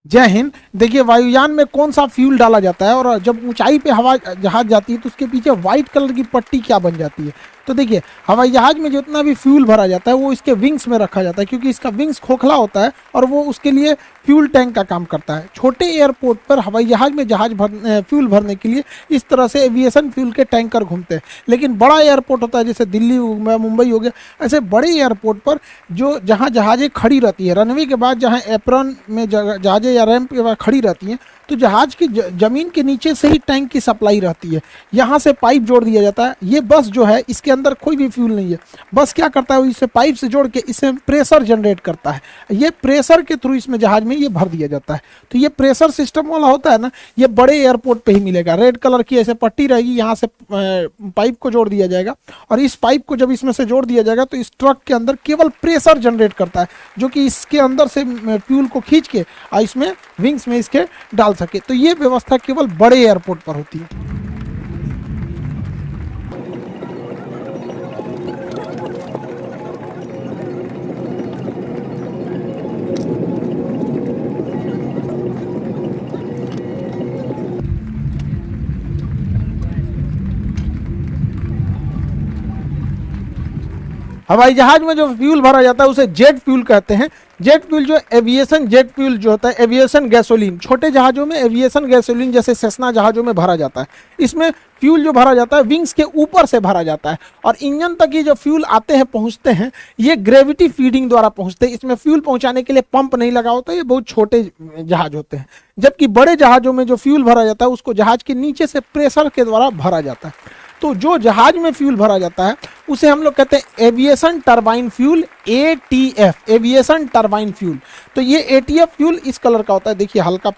जय हिंद। देखिए, वायुयान में कौन सा फ्यूल डाला जाता है और जब ऊंचाई पे हवा जहाज जाती है तो उसके पीछे व्हाइट कलर की पट्टी क्या बन जाती है? तो देखिए, हवाई जहाज में जितना भी फ्यूल भरा जाता है वो इसके विंग्स में रखा जाता है, क्योंकि इसका विंग्स खोखला होता है और वो उसके लिए फ्यूल टैंक का काम करता है। छोटे एयरपोर्ट पर हवाई जहाज में फ्यूल भरने के लिए इस तरह से एविएशन फ्यूल के टैंकर घूमते हैं। लेकिन बड़ा एयरपोर्ट होता है, जैसे दिल्ली हो गया, मुंबई हो गया, ऐसे बड़े एयरपोर्ट पर जो जहाँ जहाज़ें खड़ी रहती है, रनवे के बाद जहाँ एप्रॉन में जहाज़ें या रैंप के बाद खड़ी रहती हैं, तो जहाज की जमीन के नीचे से ही टैंक की सप्लाई रहती है। यहाँ से पाइप जोड़ दिया जाता है। ये बस जो है, इसके अंदर कोई भी फ्यूल नहीं है। बस क्या करता है, इसे पाइप से जोड़ के इससे प्रेशर जनरेट करता है। ये प्रेशर के थ्रू इसमें जहाज में ये भर दिया जाता है। तो ये प्रेशर सिस्टम वाला होता है ना, ये बड़े एयरपोर्ट पे ही मिलेगा। रेड कलर की ऐसे पट्टी रहेगी, यहाँ से पाइप को जोड़ दिया जाएगा और इस पाइप को जब इसमें से जोड़ दिया जाएगा तो इस ट्रक के अंदर केवल प्रेशर जनरेट करता है, जो कि इसके अंदर से फ्यूल को खींच के और इसमें विंग्स में इसके डाल सके। तो ये व्यवस्था केवल बड़े एयरपोर्ट पर होती है। हवाई जहाज में जो फ्यूल भरा जाता है उसे जेट फ्यूल कहते हैं। जेट फ्यूल जो एविएशन जेट फ्यूल जो होता है, एविएशन गैसोलीन, छोटे जहाज़ों में एविएशन गैसोलीन जैसे सेस्ना जहाज़ों में भरा जाता है। इसमें फ्यूल जो भरा जाता है विंग्स के ऊपर से भरा जाता है और इंजन तक ये जो फ्यूल आते हैं पहुंचते हैं, ये ग्रेविटी फीडिंग द्वारा पहुंचते हैं। इसमें फ्यूल पहुंचाने के लिए पंप नहीं लगा होता, ये बहुत छोटे जहाज होते हैं। जबकि बड़े जहाज़ों में जो फ्यूल भरा जाता है उसको जहाज के नीचे से प्रेशर के द्वारा भरा जाता है। तो जो जहाज में फ्यूल भरा जाता है उसे हम लोग कहते हैं aviation turbine fuel, ETF, aviation turbine fuel. तो ये एटीएफ फ्यूल इस कलर का होता है, देखिए हल्का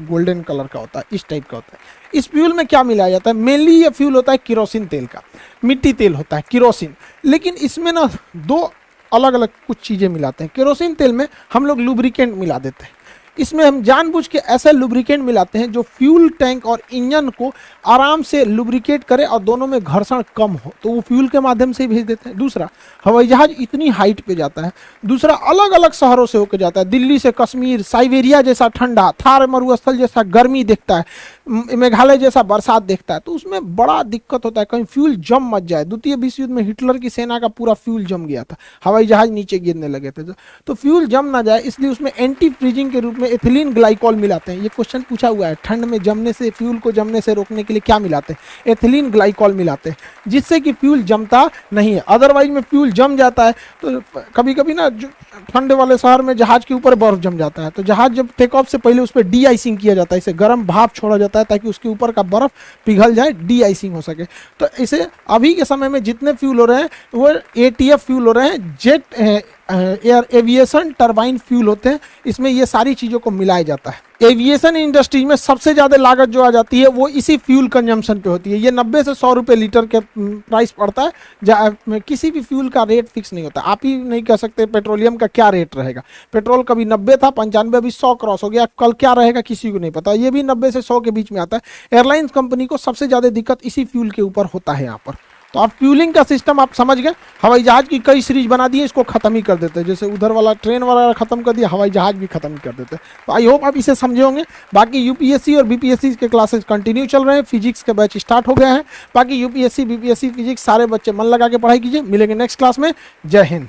गोल्डन कलर का होता है, इस टाइप का होता है। इस फ्यूल में क्या मिलाया जाता है? मेनली ये फ्यूल होता है किरोसिन तेल का, मिट्टी तेल होता है किरोसिन। लेकिन इसमें ना दो अलग अलग कुछ चीज़ें मिलाते हैं। किरोसिन तेल में हम लोग लुब्रिकेंट मिला देते हैं। इसमें हम जानबूझ के ऐसे लुब्रिकेंट मिलाते हैं जो फ्यूल टैंक और इंजन को आराम से लुब्रिकेट करे और दोनों में घर्षण कम हो, तो वो फ्यूल के माध्यम से ही भेज देते हैं। दूसरा, हवाई जहाज इतनी हाइट पे जाता है। दूसरा, अलग अलग शहरों से होकर जाता है। दिल्ली से कश्मीर, साइबेरिया जैसा ठंडा, थार मरुस्थल जैसा गर्मी देखता है, मेघालय जैसा बरसात देखता है। तो उसमें बड़ा दिक्कत होता है, कहीं फ्यूल जम मत जाए। द्वितीय विश्व युद्ध में हिटलर की सेना का पूरा फ्यूल जम गया था, हवाई जहाज नीचे गिरने लगे थे। तो फ्यूल जम ना जाए इसलिए उसमें एंटी फ्रीजिंग के रूप में एथिलीन ग्लाइकॉल मिलाते हैं। ये क्वेश्चन पूछा हुआ है, ठंड में जमने से, फ्यूल को जमने से रोकने के लिए क्या मिलाते हैं? एथिलीन ग्लाइकॉल मिलाते हैं, जिससे कि फ्यूल जमता नहीं है। अदरवाइज में फ्यूल जम जाता है तो कभी कभी ना ठंडे वाले शहर में जहाज के ऊपर बर्फ जम जाता है, तो जहाज जब टेक ऑफ से पहले उस पर डी आइसिंग किया जाता है, इसे गर्म भाप छोड़ा जाता है ताकि उसके ऊपर का बर्फ पिघल जाए, डी आइसिंग हो सके। तो इसे अभी के समय में जितने फ्यूल हो रहे हैं वो एटीएफ फ्यूल हो रहे हैं, jet air aviation turbine fuel होते हैं। इसमें ये सारी चीज़ों को मिलाया जाता है। एविएशन इंडस्ट्री में सबसे ज़्यादा लागत जो आ जाती है वो इसी फ्यूल कंजम्पशन पे होती है। ये 90 से 100 रुपये लीटर के प्राइस पड़ता है। किसी भी फ्यूल का रेट फिक्स नहीं होता। आप ही नहीं कह सकते पेट्रोलियम का क्या रेट रहेगा। पेट्रोल कभी 90 था, 95, अभी 100 क्रॉस हो गया, कल क्या रहेगा किसी को नहीं पता। ये भी 90 से 100 के बीच में आता है। एयरलाइंस कंपनी को सबसे ज़्यादा दिक्कत इसी फ्यूल के ऊपर होता है यहाँ पर। तो आप फ्यूलिंग का सिस्टम आप समझ गए। हवाई जहाज की कई सीरीज बना दी है, इसको खत्म ही कर देते हैं। जैसे उधर वाला ट्रेन वाला खत्म कर दिया, हवाई जहाज भी खत्म कर देते हैं। तो आई होप आप इसे समझे होंगे। बाकी यूपीएससी और बीपीएससी के क्लासेस कंटिन्यू चल रहे हैं। फिजिक्स के बैच स्टार्ट हो गए हैं। बाकी यूपीएससी बीपीएससी फिजिक्स सारे बच्चे मन लगा के पढ़ाई कीजिए। मिलेंगे नेक्स्ट क्लास में। जय हिंद।